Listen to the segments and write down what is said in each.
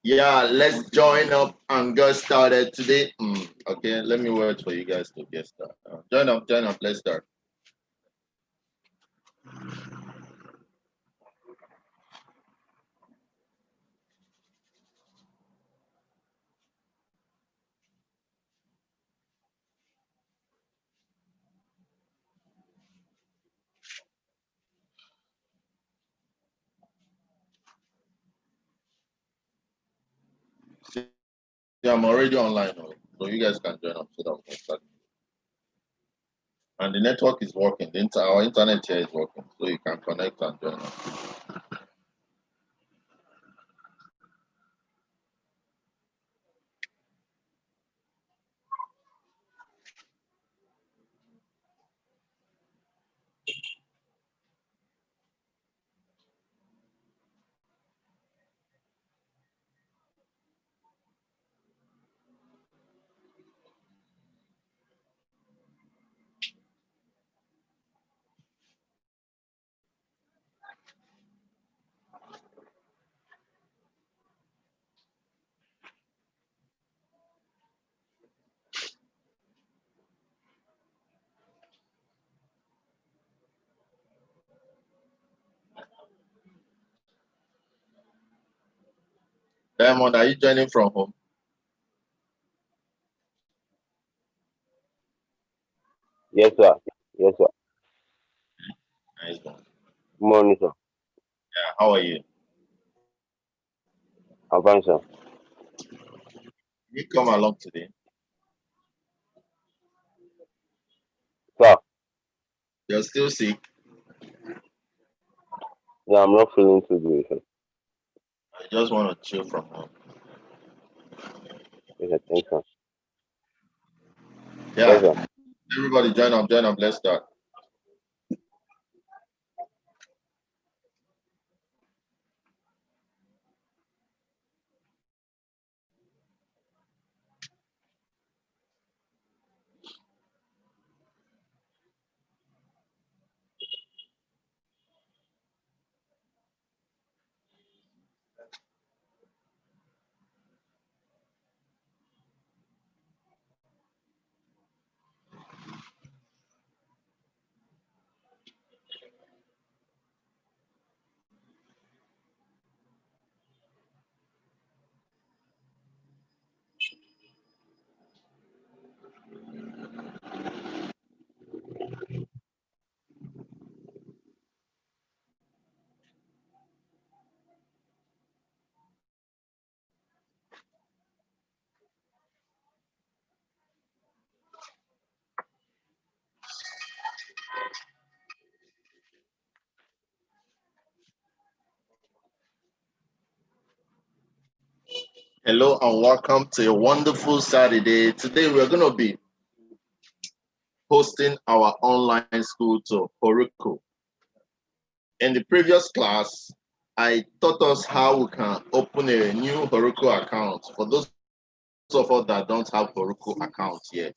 Yeah, let's join up and get started today. Okay, let me wait for you guys to get started. Join up, let's start. See, I'm already online, so you guys can join up so that we can start. And the network is working. Our internet here is working, so you can connect and join up. Diamond, are you joining from home? Yes, sir. Yes, sir. Nice one. Good morning, sir. Yeah, how are you? I'm fine, sir. You come along today. Sir, You're still sick. yeah, I'm not feeling too good, sir. I just want to chill from home. Yes, sir. Thanks, sir. Yes, Yeah, sir. everybody join up, let's start. Hello and welcome to a wonderful Saturday. Today we're going to be hosting our online school to Heroku. In the previous class, I taught us how we can open a new Heroku account for those of us that don't have Heroku account yet.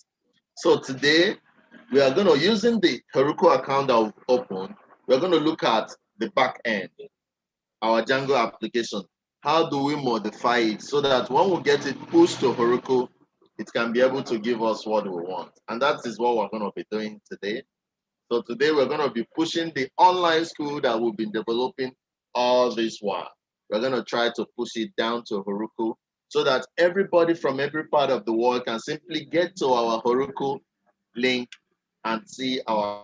So today we are going to, using the Heroku account that we've opened, we're going to look at the back end, our Django application. How do we modify it so that when we get it pushed to Heroku, it can be able to give us what we want? And that is what we're going to be doing today. So today we're going to be pushing the online school that we've been developing all this while. We're going to try to push it down to Heroku so that everybody from every part of the world can simply get to our Heroku link and see our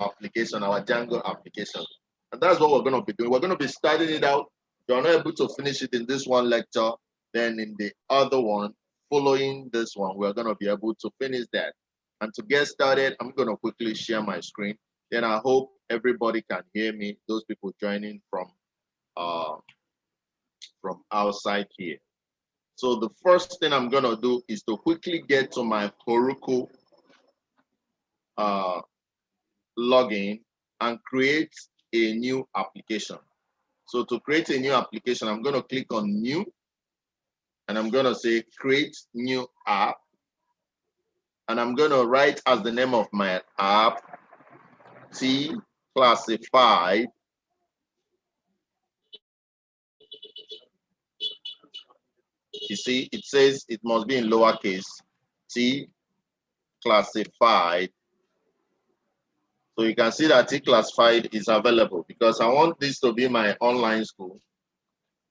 application, our Django application. And that's what we're going to be doing. We're going to be starting it out. If you're not able to finish it in this one lecture, then in the other one, following this one, we're going to be able to finish that. And to get started, I'm going to quickly share my screen. Then I hope everybody can hear me, those people joining from outside here. So the first thing I'm going to do is to quickly get to my Heroku uh, login and create a new application. So to create a new application, I'm going to click on new and I'm going to say create new app. And I'm going to write as the name of my app, Tclassified. You see, it says it must be in lowercase Tclassified. So you can see that Tclassified is available because I want this to be my online school.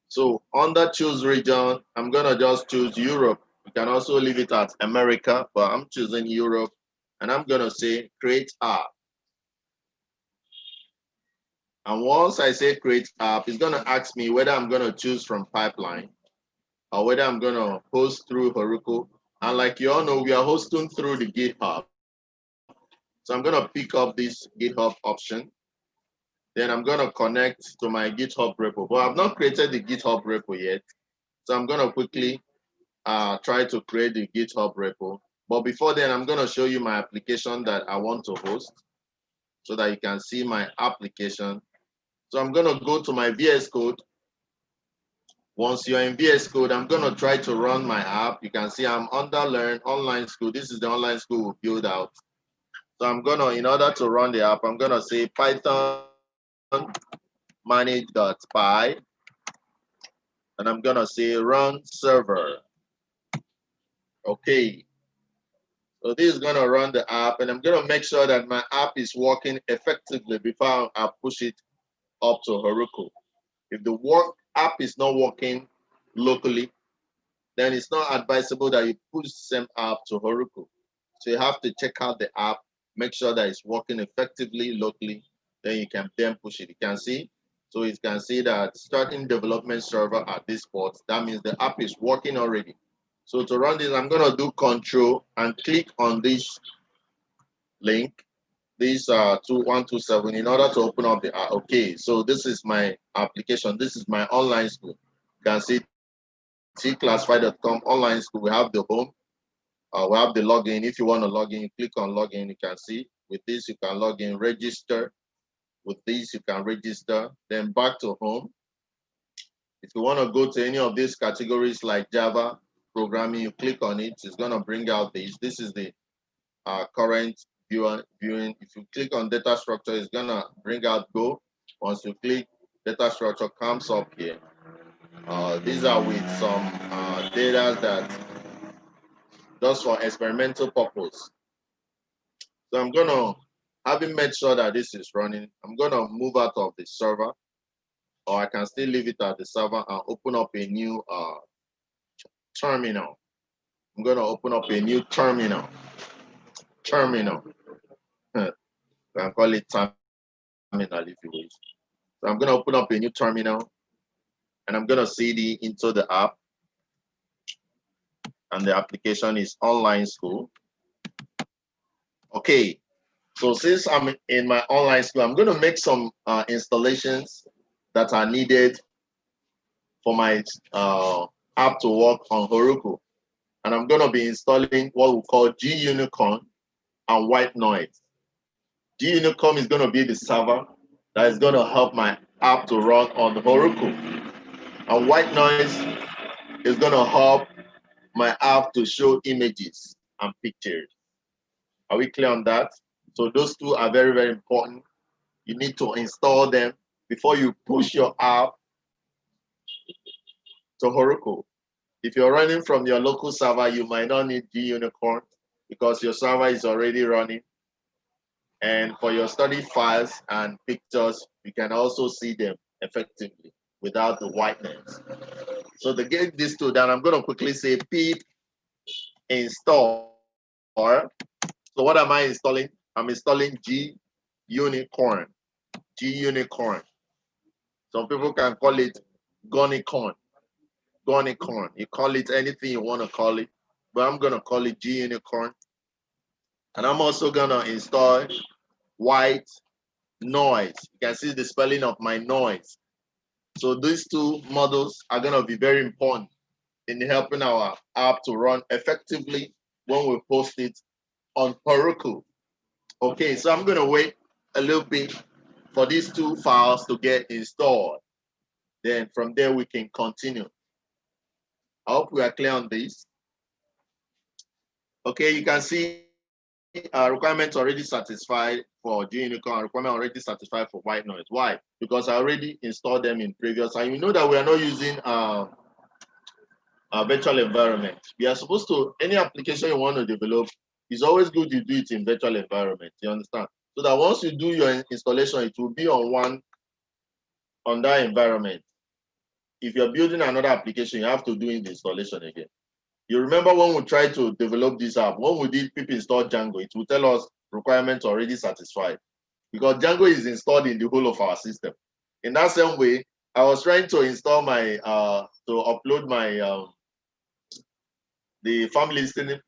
So under choose region, I'm gonna just choose Europe. You can also leave it at America, but I'm choosing Europe, and I'm gonna say create app. And once I say create app, it's gonna ask me whether I'm gonna choose from pipeline or whether I'm gonna host through Heroku. And like you all know, we are hosting through the GitHub. So I'm gonna pick up this GitHub option. Then I'm gonna connect to my GitHub repo. But I've not created the GitHub repo yet. So I'm gonna quickly try to create the GitHub repo. But before then, I'm gonna show you my application that I want to host so that you can see my application. So I'm gonna go to my VS Code. Once you're in VS Code, I'm gonna try to run my app. You can see I'm under Learn Online School. This is the online school we build out. So I'm gonna, in order to run the app, I'm gonna say Python manage.py, and I'm gonna say run server. Okay. So this is gonna run the app, and I'm gonna make sure that my app is working effectively before I push it up to Heroku. If the app is not working locally, then it's not advisable that you push the same app to Heroku. So you have to check out the app, make sure that it's working effectively locally, then you can then push it. You can see, so you can see that starting development server at this port, that means the app is working already. So to run this, I'm gonna do control and click on this link, this 2127 in order to open up the app. Okay, so this is my application. This is my online school. You can see Tclassified.com online school. We have the home. We have the login. If you want to log in, you click on login. You can see with this, you can log in, register. With this, you can register. Then back to home. If you want to go to any of these categories like Java programming, you click on it. It's going to bring out this. This is the current viewing. If you click on data structure, it's going to bring out Go. Once you click, data structure comes up here. These are with some data that just for experimental purpose. So I'm gonna, having made sure that this is running, I'm gonna move out of the server, or I can still leave it at the server and open up a new terminal. I'm gonna open up a new terminal. I can call it terminal if you wish. So I'm gonna open up a new terminal, and I'm gonna CD into the app, and the application is online school. Okay, so since I'm in my online school, I'm going to make some installations that are needed for my app to work on Heroku. And I'm going to be installing what we call G-Unicorn and White Noise. G-Unicorn is going to be the server that is going to help my app to run on Heroku. And White Noise is going to help my app to show images and pictures. Are we clear on that? So those two are very, very important. You need to install them before you push your app to Heroku. If you're running from your local server, you might not need G-Unicorn because your server is already running. And for your study files and pictures, you can also see them effectively without the whiteness. So to get this to that, I'm going to quickly say pip install. So what am I installing? I'm installing G-Unicorn. G-Unicorn. Some people can call it Gonicorn. Gonicorn. You call it anything you want to call it, but I'm going to call it G-Unicorn. And I'm also going to install White Noise. You can see the spelling of my noise. So these two models are going to be very important in helping our app to run effectively when we post it on Heroku. Okay, so I'm going to wait a little bit for these two files to get installed. Then from there, we can continue. I hope we are clear on this. Okay, you can see requirements already satisfied for G-Unicorn, requirement already satisfied for White Noise. Why? Because I already installed them in previous, and you know that we are not using virtual environment. We are supposed to, any application you want to develop, it's always good you do it in virtual environment. You understand? So that once you do your installation, it will be on that environment. If you're building another application, you have to do the installation again. You remember when we tried to develop this app, when we did pip install Django, it will tell us requirements already satisfied because Django is installed in the whole of our system. In that same way, I was trying to install my, to upload my, the farm listening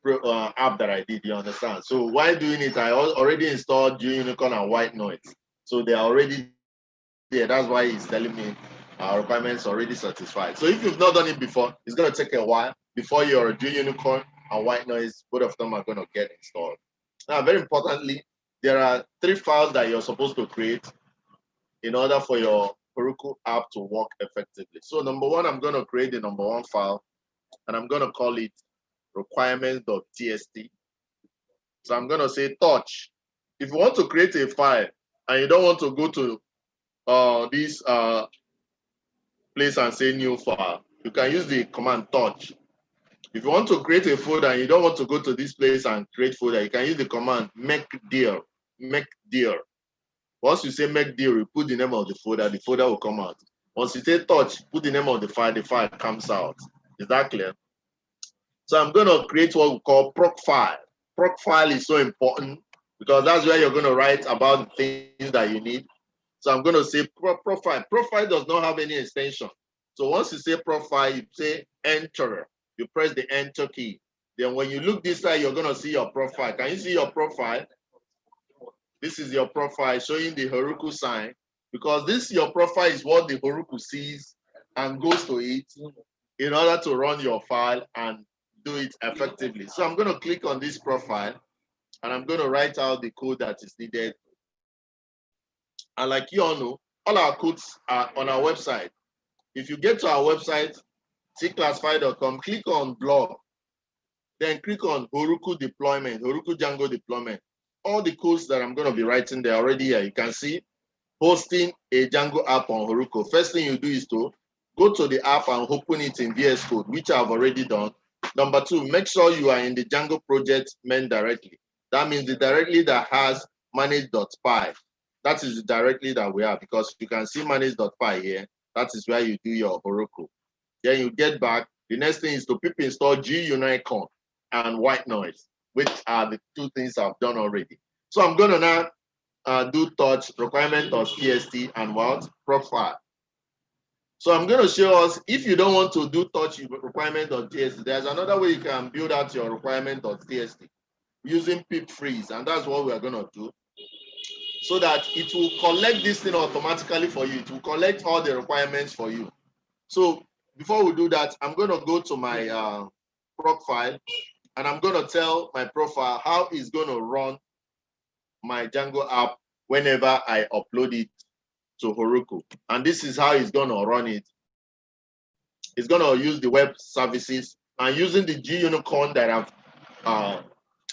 app that I did, you understand? So while doing it, I already installed Unicorn and White Noise. So they are already there. That's why it's telling me requirements already satisfied. So if you've not done it before, it's going to take a while before your Unicorn and White Noise, both of them are going to get installed. Now, very importantly, there are 3 files that you're supposed to create in order for your Heroku app to work effectively. So number 1, I'm going to create the number 1 file, and I'm going to call it requirements.txt. So I'm going to say touch. If you want to create a file and you don't want to go to this place and say new file, you can use the command touch. If you want to create a folder and you don't want to go to this place and create folder, you can use the command make dir. Make dir. Once you say make dir, you put the name of the folder will come out. Once you say touch, put the name of the file comes out. Is that clear? So I'm going to create what we call proc file. Proc file is so important because that's where you're going to write about the things that you need. So I'm going to say profile. Profile does not have any extension. So once you say profile, you say enter. You press the enter key. Then when you look this way, you're going to see your profile. Can you see your profile? This is your profile showing the Heroku sign, because this your profile is what the Heroku sees and goes to it in order to run your file and do it effectively. So I'm going to click on this profile and I'm going to write out the code that is needed. And like you all know, all our codes are on our website. If you get to our website, Tclassified.com, click on blog, then click on Heroku deployment, Heroku Django deployment. All the codes that I'm going to be writing, they're already here. You can see hosting a Django app on Heroku. First thing you do is to go to the app and open it in VS Code, which I've already done. Number 2, make sure you are in the Django project main directly. That means the directory that has manage.py. That is the directory that we have, because you can see manage.py here. That is where you do your Heroku. Then you get back. The next thing is to pip install Unicorn and White Noise, which are the 2 things I've done already. So I'm going to now do touch requirement.txt and what? Profile. So I'm going to show us, if you don't want to do touch requirement.txt, there's another way you can build out your requirement.txt using Pip Freeze, and that's what we are going to do, so that it will collect this thing automatically for you. It will collect all the requirements for you. So before we do that, I'm going to go to my profile, and I'm going to tell my profile how it's going to run my Django app whenever I upload it to Heroku. And this is how it's going to run it. It's going to use the web services, and using the Unicorn that I've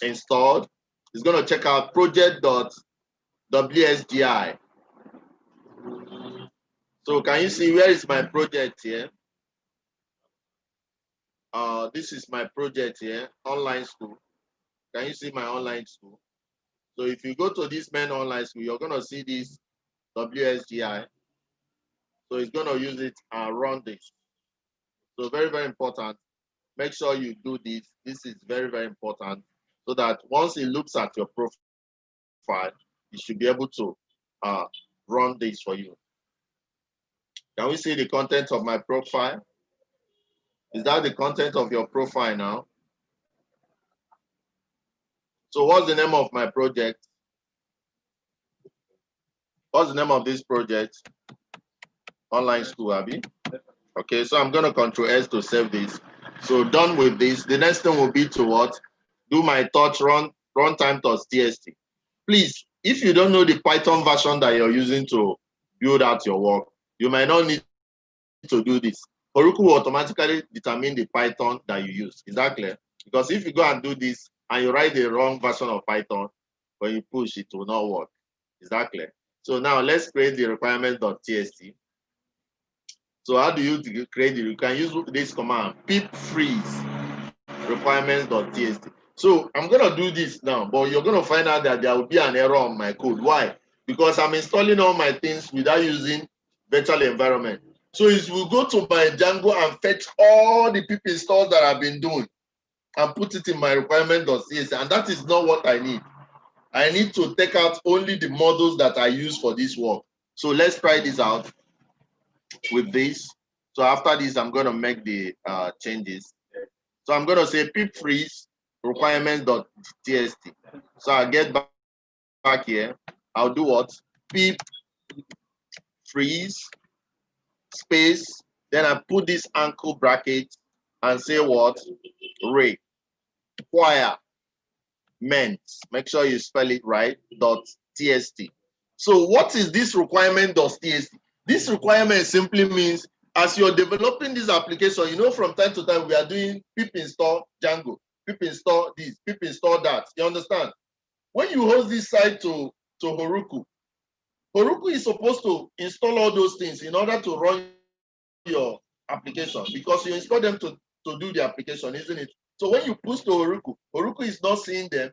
installed, it's going to check out project.wsgi. So can you see where is my project here? This is my project here, online school. Can you see my online school? So if you go to this main online school, you're going to see this WSGI. So it's going to use it and run this. So very, very important. Make sure you do this. This is very, very important, so that once it looks at your profile, it should be able to run this for you. Can we see the content of my profile? Is that the content of your profile now? So what's the name of my project? What's the name of this project? Online school, Abby. Okay, so I'm going to Control S to save this. So done with this. The next thing will be to what? Do my touch runtime.txt. Please, if you don't know the Python version that you're using to build out your work, you might not need to do this. Heroku will automatically determine the Python that you use. Is that clear? Because if you go and do this and you write the wrong version of Python, when you push, it will not work. Is that clear? So now let's create the requirement.txt. So how do you create it? You can use this command, pip freeze requirements.txt. So I'm going to do this now, but you're going to find out that there will be an error on my code. Why? Because I'm installing all my things without using virtual environment. So if we go to my Django and fetch all the pip installs that I've been doing and put it in my requirement.txt, and that is not what I need. I need to take out only the models that I use for this work. So let's try this out with this. So after this, I'm going to make the changes. So I'm going to say pip freeze requirements.txt. So I'll get back here. I'll do what? Pip freeze space. Then I put this angle bracket and say what? Requirements. Make sure you spell it right. .txt. So what is this requirement.txt? This requirement simply means as you're developing this application, you know, from time to time we are doing pip install Django, pip install this, pip install that. You understand? When you host this site to Heroku, Heroku is supposed to install all those things in order to run your application, because you install them to do the application, isn't it? So when you push to Heroku, Heroku is not seeing them.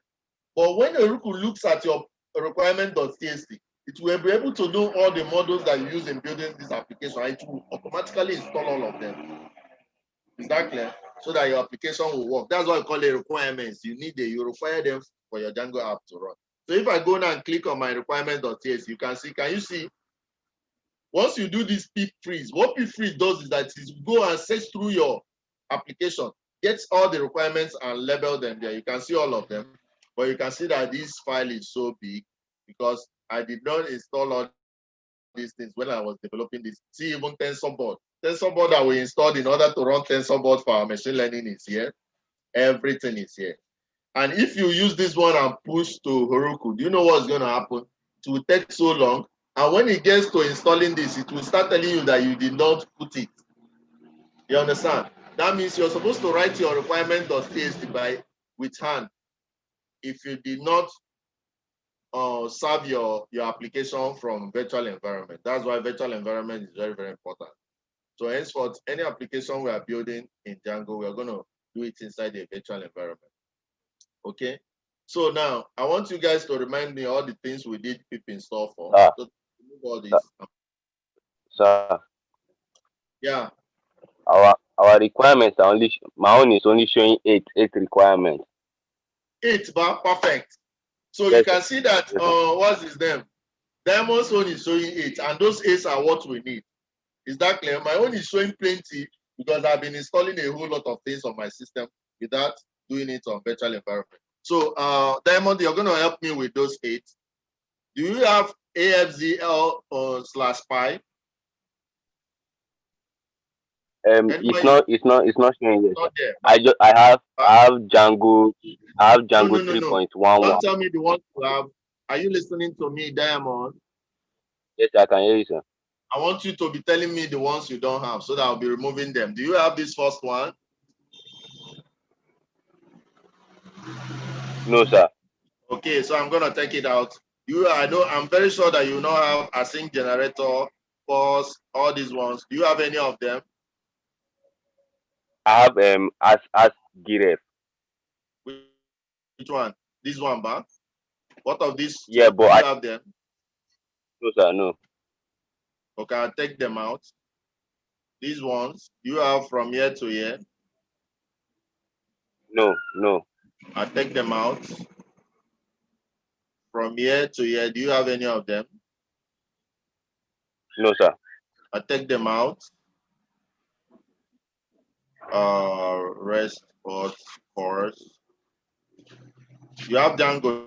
But when Heroku looks at your requirement.txt, it will be able to know all the models that you use in building this application. It will automatically install all of them. Is that clear? So that your application will work. That's why I call it requirements. You require them for your Django app to run. So if I go now and click on my requirement.txt, you can see, can you see? Once you do this pip freeze, what pip freeze does is that it will go and search through your application, gets all the requirements and label them there. You can see all of them. But you can see that this file is so big because I did not install all these things when I was developing this. See, even TensorBoard. TensorBoard that we installed in order to run TensorBoard for our machine learning is here. Everything is here. And if you use this one and push to Heroku, do you know what's going to happen? It will take so long. And when it gets to installing this, it will start telling you that you did not put it. You understand? That means you're supposed to write your requirement.txt with hand if you did not serve your application from virtual environment. That's why virtual environment is very, very important. So henceforth, any application we are building in Django, we are going to do it inside a virtual environment. Okay. So now I want you guys to remind me all the things we did pip install for. So all this. Sir, Yeah. our requirements are only, my own is only showing eight requirements. 8, but perfect. So Yes, you can see that what's his name? Diamond's own is showing 8, and those 8 are what we need. Is that clear? My own is showing plenty because I've been installing a whole lot of things on my system without doing it on virtual environment. So Diamond, you're going to help me with those 8. Do you have AFZL or /py? It's not showing yet. Not there. I have Django. I have Django No. 3.11. Don't tell me the ones you have. Are you listening to me, Diamond? Yes, I can hear you, sir. I want you to be telling me the ones you don't have so that I'll be removing them. Do you have this first one? No, sir. Okay, so I'm gonna take it out. I'm very sure that you now have async generator, pause, all these ones. Do you have any of them? I have as Github. Which one? This one, ba? What of these two? Yeah, but Do you have them? no, sir, no. Okay, I'll take them out. These ones, you have from here to here. No. I'll take them out. From here to here, do you have any of them? No, sir. I'll take them out. Rest, course. You have Django,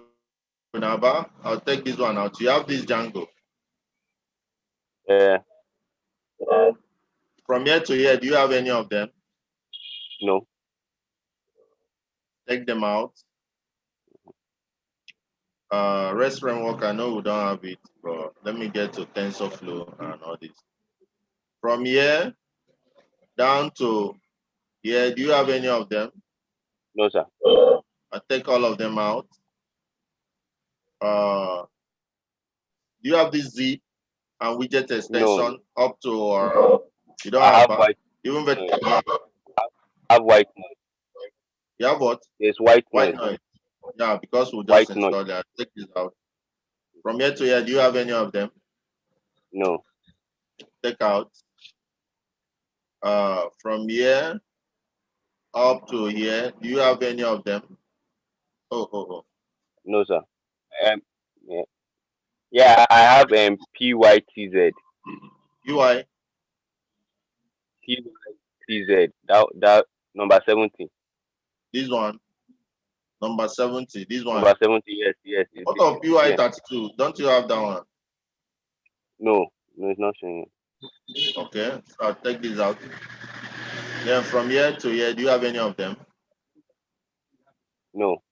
Naba. I'll take this one out. You have this Django. Yeah. From here to here, do you have any of them? No. Take them out. REST framework, I know we don't have it, but let me get to TensorFlow and all this. From here down to here, do you have any of them? No, sir. I take all of them out. Do you have this zip and widget extension up to You don't I have have white even better. noise. I have white noise. You have what? There's white White noise. noise. Yeah, because we just White noise. installed that. Take this out. From here to here, do you have any of them? No. Take out. From here up to here, do you have any of them? Oh. No, sir. Yeah. Yeah, I have PYTZ. UI. PYTZ. That number 70. This one. Number 70. This one. Number 70. Yes. What of UI Yeah. 32? Don't you have that one? No, it's not showing. Okay. So I'll take this out. Then from here to here, do you have any of them? No.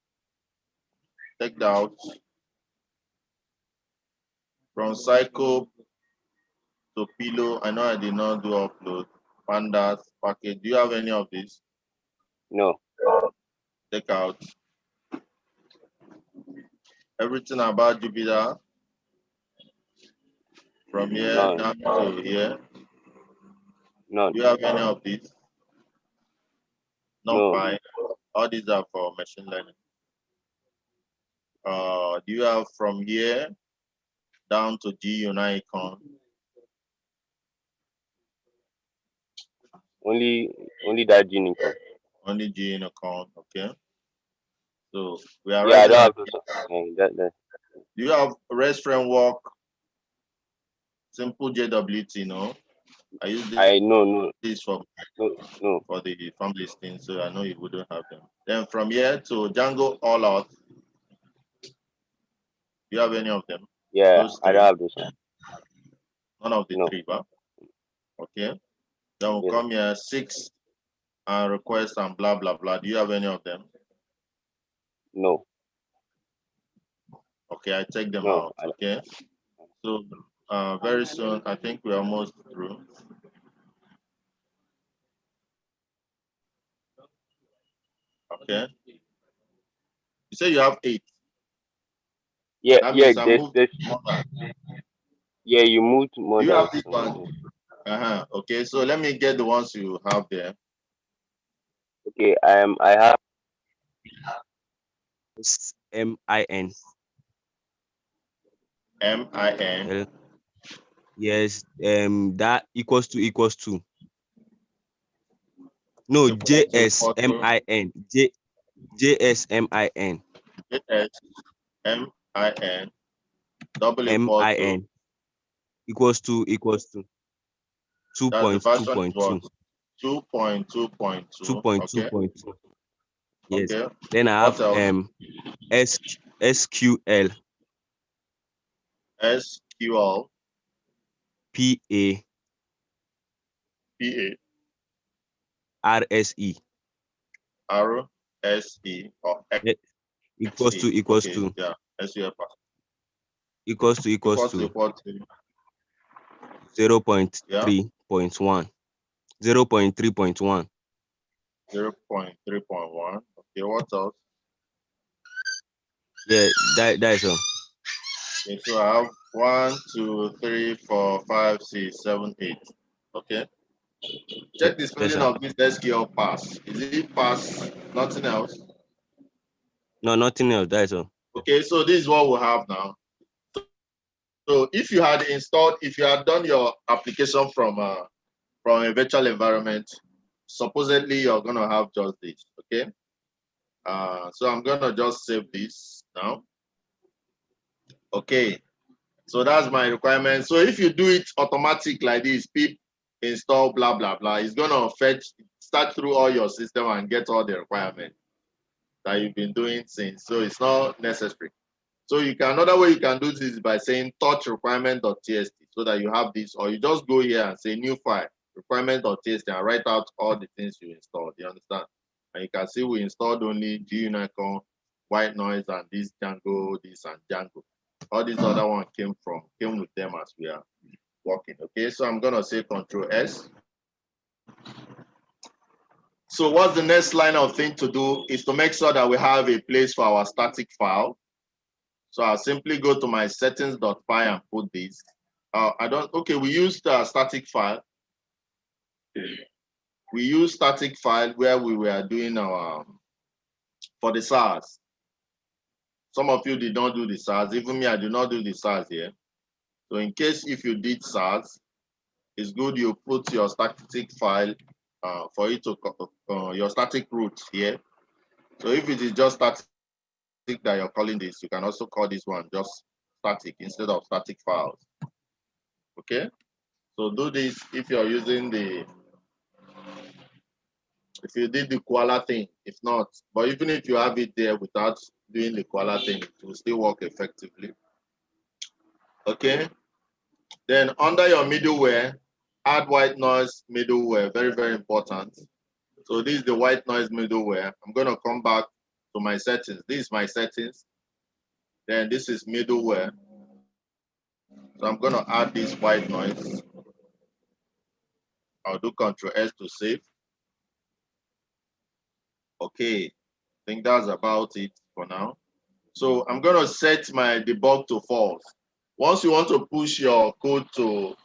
Take that out. From cycle to pillow, I know I did not do upload. Pandas package. Do you have any of these? No. Take out. Everything about Jupyter. From here down to here. None. Do you have any of these? No. Fine. All these are for machine learning. Do you have from here down to GUnit icon? Only that gene icon. Only GUnit icon, okay. So we are I right don't now. have those. That. Do you have REST framework? Simple JWT, no? I use this. No. This for No. for the farm listing, so I know you wouldn't have them. Then from here to Django all out. Do you have any of them? Yeah, Those I three. don't have those. None of the No. three, but okay. Then we'll Yes. come here 6 and request and blah blah blah. Do you have any of them? No. Okay, I take them No. out. Okay. So very soon, I think we're almost through. Okay. You say you have 8. Yeah. That means I moved. Yeah, you moved more You than. have this one. Okay, so let me get the ones you have there. Okay, I have MIN. MIN. Yes, that equals to. No, JSMIN. JSMIN. JSMIN. Double equal to. MIN equals to 2.2.2. That's the version is what? 2.2.2. 2.2.2. Yes. Okay. Then I have SQL. SQL. PA. RSE. RSE or X. Equals to. Yeah. SQL. Equals to 0.3.1. 0.3.1. 0.3.1. Okay, what else? Yeah, that is all. Okay, so I have 1, 2, 3, 4, 5, 6, 7, 8. Okay. Check the spelling of this SQL pass. Is it pass? Nothing else? No, nothing else. That is all. Okay, so this is what we have now. So if you had done your application from a virtual environment, supposedly you're gonna have just this. Okay. So I'm gonna just save this now. Okay. So that's my requirement. So if you do it automatic like this, pip install blah blah blah, it's gonna start through all your system and get all the requirements that you've been doing since. So it's not necessary. So another way you can do this is by saying touch requirement.txt so that you have this, or you just go here and say new file requirement.txt and write out all the things you installed. You understand? And you can see we installed only GUnit, white noise, and this Django, this and Django. All these other ones came with them as we are working. Okay, so I'm gonna say Control S. So what's the next line of thing to do is to make sure that we have a place for our static file. So I'll simply go to my settings.py and put this. We used a static file. we use static file where we were doing our, for the SARS. Some of you did not do the SARS. Even me, I do not do the SARS here. So in case if you did SARS, it's good you put your static file for it to, your static root here. So if it is just static that you're calling this, you can also call this one just static instead of static files. Okay? So do this if you're using the, if you did the koala thing, if not, but even if you have it there without doing the koala thing, it will still work effectively. Okay? Then under your middleware, add white noise middleware, very, very important. So this is the white noise middleware. I'm going to come back to my settings. This is my settings. Then this is middleware. So I'm going to add this white noise. I'll do Control S to save. Okay, I think that's about it for now. So I'm going to set my debug to false. Once you want to push your code to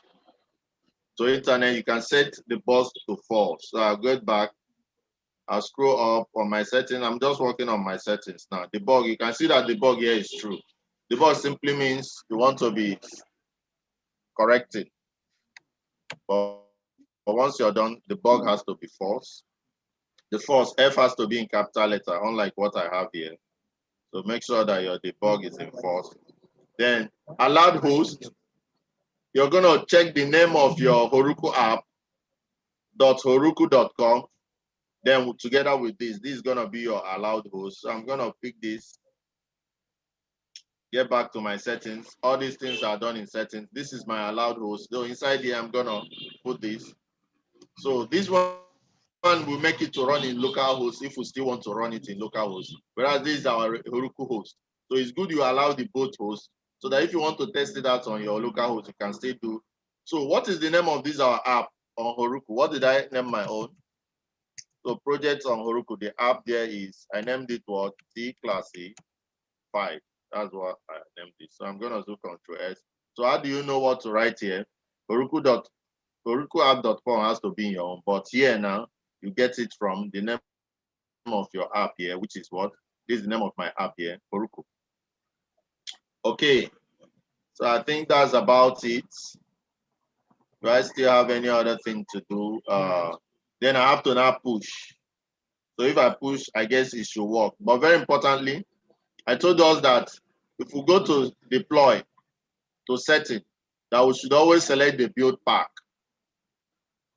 internet, you can set the debug to false. So I'll go back. I'll scroll up on my settings. I'm just working on my settings now. Debug, you can see that debug here is true. Debug simply means you want to be corrected. But once you're done, the bug has to be false. The false F has to be in capital letter, unlike what I have here. So make sure that your debug is in false. Then allowed host, you're gonna check the name of your Heroku app, .heroku.com. Then together with this is gonna be your allowed host. So I'm gonna pick this, get back to my settings. All these things are done in settings. This is my allowed host. So inside here, I'm gonna put this. So this one will make it to run in localhost if we still want to run it in localhost. Whereas this is our Heroku host. So it's good you allow the both hosts so that if you want to test it out on your localhost, you can still do. So what is the name of this our app on Heroku? What did I name my own? So projects on Heroku, the app there is, I named it what? Tclassified. That's what I named it. So I'm gonna do Control S. So how do you know what to write here? Herokuapp.com has to be in your own, but here now, you get it from the name of your app here, which is what? This is the name of my app here, Heroku. Okay, so I think that's about it. Do I still have any other thing to do? Then I have to now push. So if I push, I guess it should work. But very importantly, I told us that if we go to deploy, to setting, that we should always select the build pack.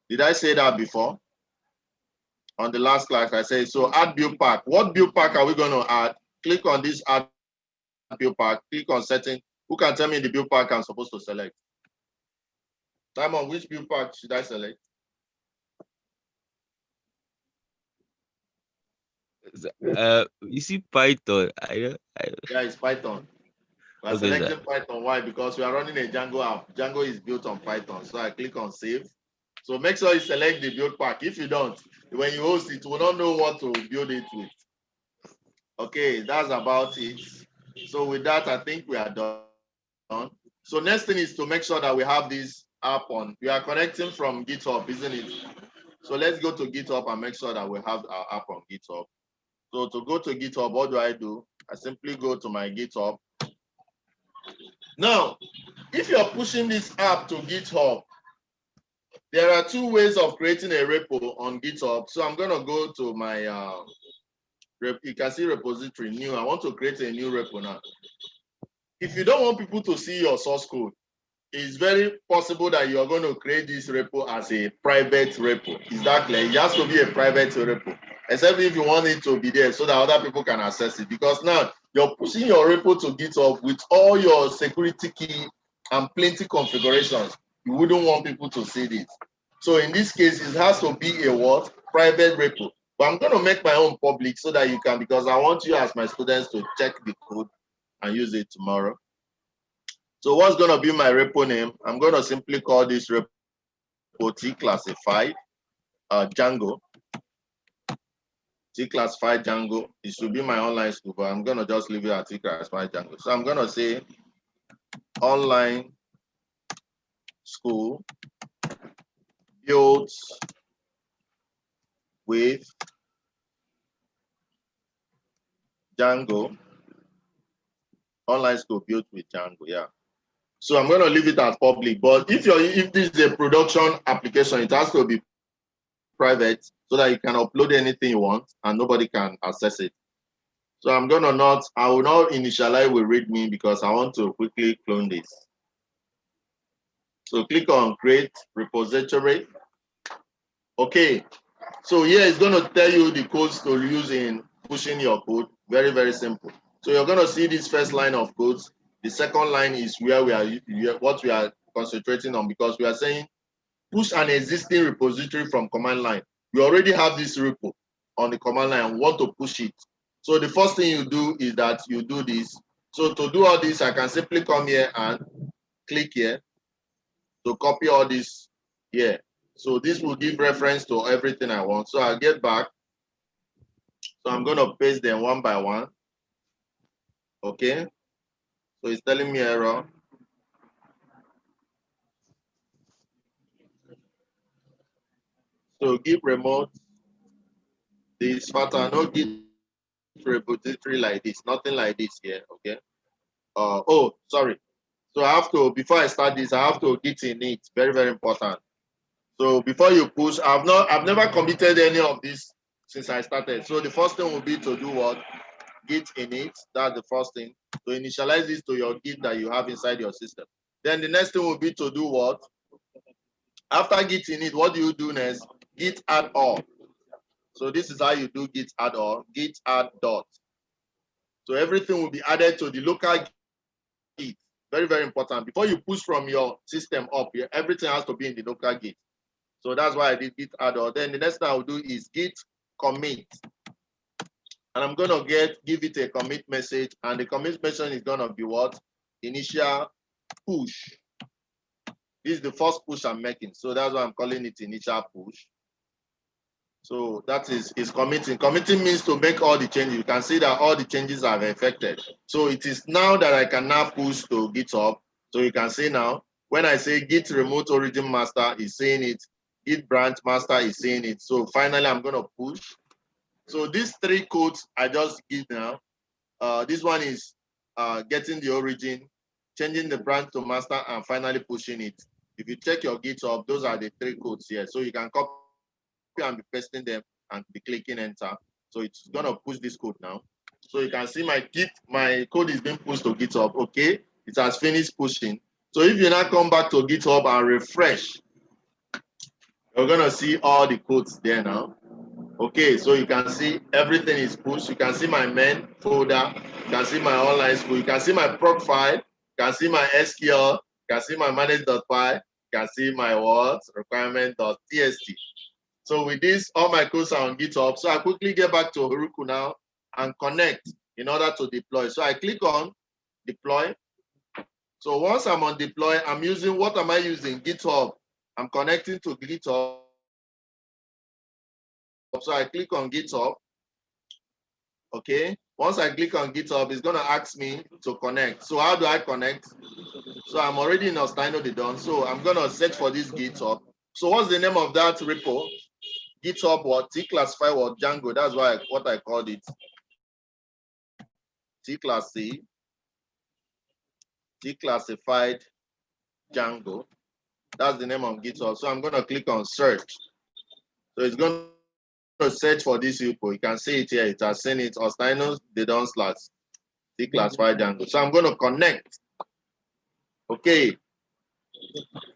Did I say that before? On the last class, I said, so add build pack. What build pack are we going to add? Click on this add build pack, click on setting. Who can tell me the build pack I'm supposed to select? Simon, which build pack should I select? You see Python. Yeah, it's Python. We're Okay, selecting Python. Why? Because we are running a Django app. Django is built on Python. So I click on save. So make sure you select the build pack. If you don't, when you host it, will not know what to build it with. Okay, that's about it. So with that, I think we are done. So next thing is to make sure that we have this app on. We are connecting from GitHub, isn't it? So let's go to GitHub and make sure that we have our app on GitHub. So to go to GitHub, what do? I simply go to my GitHub. Now, if you're pushing this app to GitHub, there are two ways of creating a repo on GitHub. So I'm going to go to my, you can see repository new. I want to create a new repo now. If you don't want people to see your source code, it's very possible that you're going to create this repo as a private repo. Is that clear? It has to be a private repo, except if you want it to be there so that other people can access it. Because now you're pushing your repo to GitHub with all your security key and plenty configurations. You wouldn't want people to see this. So in this case, it has to be a what? Private repo. But I'm going to make my own public so that you can, because I want you as my students to check the code and use it tomorrow. So what's going to be my repo name? I'm going to simply call this repo Tclassified Django. Tclassified Django. It should be my online school, but I'm going to just leave it at Tclassified Django. So I'm going to say online school builds with Django. Online school built with Django, yeah. So I'm going to leave it as public, but if this is a production application, it has to be private so that you can upload anything you want and nobody can access it. So I will not initialize with README because I want to quickly clone this. So click on create repository. Okay, so here it's going to tell you the codes to use in pushing your code. Very, very simple. So you're going to see this first line of codes. The second line is where what we are concentrating on, because we are saying push an existing repository from command line. We already have this repo on the command line and want to push it. So the first thing you do is that you do this. So to do all this, I can simply come here and click here to copy all this here. So this will give reference to everything I want. So I'll get back. So I'm going to paste them one by one. Okay. So it's telling me error. So Git remote. This pattern, no Git repository like this, nothing like this here. Okay. Oh, sorry. So I have to, before I start this, I have to git init. Very, very important. So before you push, I've never committed any of this since I started. So the first thing will be to do what? Git init. That's the first thing. To initialize this to your Git that you have inside your system. Then the next thing will be to do what? After Git init, what do you do next? Git add all. So this is how you do Git add all. Git add dot. So everything will be added to the local Git. Very, very important. Before you push from your system up here, everything has to be in the local Git. So that's why I did Git add all. Then the next thing I'll do is Git Commit. And I'm going to give it a commit message. And the commit message is going to be what? Initial push. This is the first push I'm making. So that's why I'm calling it initial push. So that is committing. Committing means to make all the changes. You can see that all the changes are affected. So it is now that I can now push to GitHub. So you can see now, when I say Git remote origin master is saying it, Git branch master is saying it. So finally, I'm going to push. So these three codes I just give now. This one is getting the origin, changing the branch to master, and finally pushing it. If you check your GitHub, those are the three codes here. So you can copy and be pasting them and be clicking enter. So it's gonna push this code now. So you can see my code is being pushed to GitHub. Okay, it has finished pushing. So if you now come back to GitHub and refresh, you're gonna see all the codes there now. Okay, so you can see everything is pushed. You can see my main folder. You can see my online school. You can see my profile. You can see my SQL. You can see my manage.py. You can see my requirement.txt. So with this, all my codes are on GitHub. So I quickly get back to Heroku now and connect in order to deploy. So I click on deploy. So once I'm on deploy, I'm using, what am I using? GitHub. I'm connecting to GitHub. So I click on GitHub. Okay. Once I click on GitHub, it's going to ask me to connect. So how do I connect? So I'm already in Untitled. So I'm going to search for this GitHub. So what's the name of that repo? GitHub or Tclassified or Django. That's what I called it. Tclassified Django. That's the name of GitHub. So I'm going to click on search. So it's going to search for this repo. You can see it here. It has seen it. Tclassified Django. So I'm going to connect. Okay.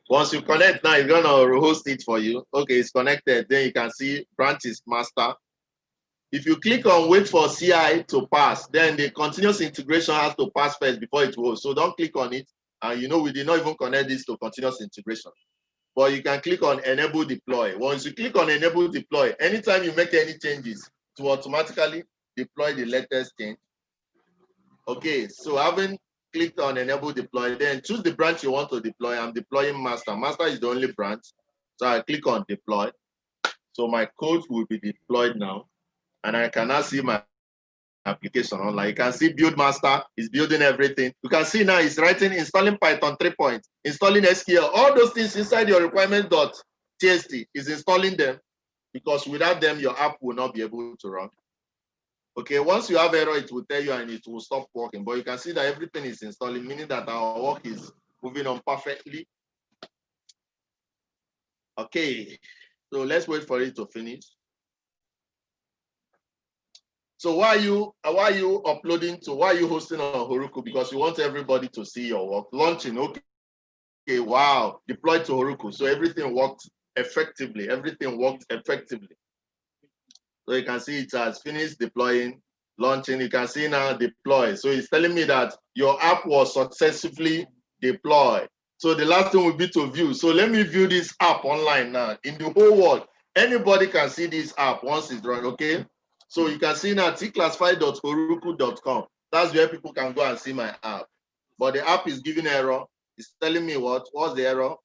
Once you connect now, it's going to host it for you. Okay, it's connected. Then you can see branch is master. If you click on wait for CI to pass, then the continuous integration has to pass first before it will. So don't click on it. And we did not even connect this to continuous integration. But you can click on enable deploy. Once you click on enable deploy, anytime you make any changes, to automatically deploy the latest change. Okay, so having clicked on enable deploy, then choose the branch you want to deploy. I'm deploying master. Master is the only branch. So I click on deploy. So my code will be deployed now. And I can now see my application online. You can see build master is building everything. You can see now it's writing installing Python 3 points, installing SQL, all those things inside your requirement.txt is installing them. because without them, your app will not be able to run. Okay, once you have error, it will tell you and it will stop working. But you can see that everything is installing, meaning that our work is moving on perfectly. Okay, so let's wait for it to finish. So why are you uploading to, why are you hosting on Heroku? Because you want everybody to see your work. Launching, okay, wow, deployed to Heroku. So everything worked effectively. Everything worked effectively. So you can see it has finished deploying, launching. You can see now deploy. So it's telling me that your app was successfully deployed. So the last thing will be to view. So let me view this app online now. In the whole world, anybody can see this app once it's run, okay? So you can see now Tclassified.com. That's where people can go and see my app. But the app is giving error. It's telling me what's the error?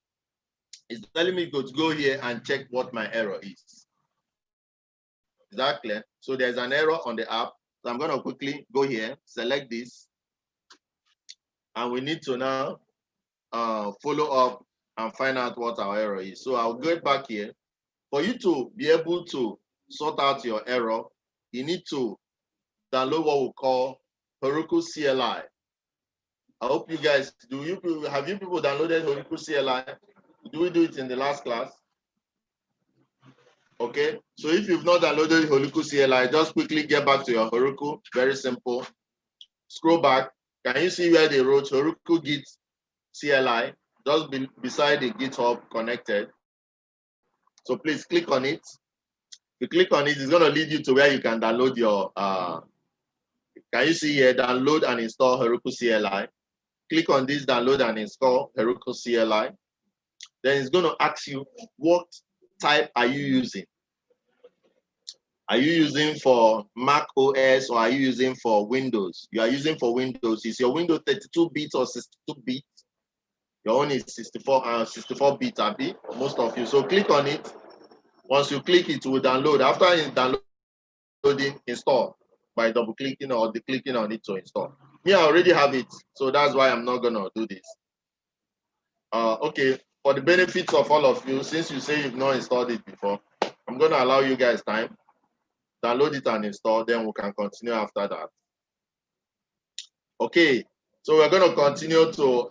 It's telling me to go here and check what my error is. Is that clear? So there's an error on the app. So I'm going to quickly go here, select this. And we need to now follow up and find out what our error is. So I'll go back here. For you to be able to sort out your error, you need to download what we call Heroku CLI. I hope you guys, have you people downloaded Heroku CLI? Do we do it in the last class? Okay, so if you've not downloaded Heroku CLI, just quickly get back to your Heroku. Very simple. Scroll back. Can you see where they wrote Heroku Git CLI? Just beside the GitHub connected. So please click on it. If you click on it, it's going to lead you to where you can download your, can you see here, download and install Heroku CLI. Click on this, download and install Heroku CLI. Then it's going to ask you, what type are you using? Are you using for Mac OS or are you using for Windows? You are using for Windows. Is your Windows 32-bit or 62-bit? Your own is 64-bit, Abby, most of you. So click on it. Once you click, it will download. After it's downloading, install by double-clicking or clicking on it to install. Me, I already have it, so that's why I'm not gonna do this. Okay, for the benefits of all of you, since you say you've not installed it before, I'm gonna allow you guys time. Download it and install, then we can continue after that. Okay, so we're going to continue to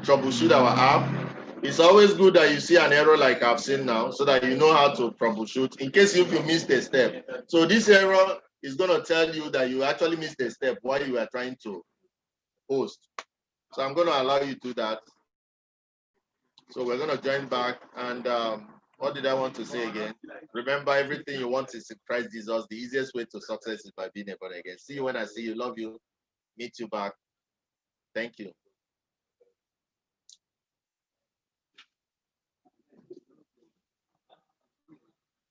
troubleshoot our app. It's always good that you see an error like I've seen now so that you know how to troubleshoot in case if you missed a step. So this error is going to tell you that you actually missed a step while you were trying to host. So I'm going to allow you to do that. So we're going to join back and what did I want to say again? Remember, everything you want is in Christ Jesus. The easiest way to success is by being a born again. See you when I see you. Love you. Meet you back. Thank you.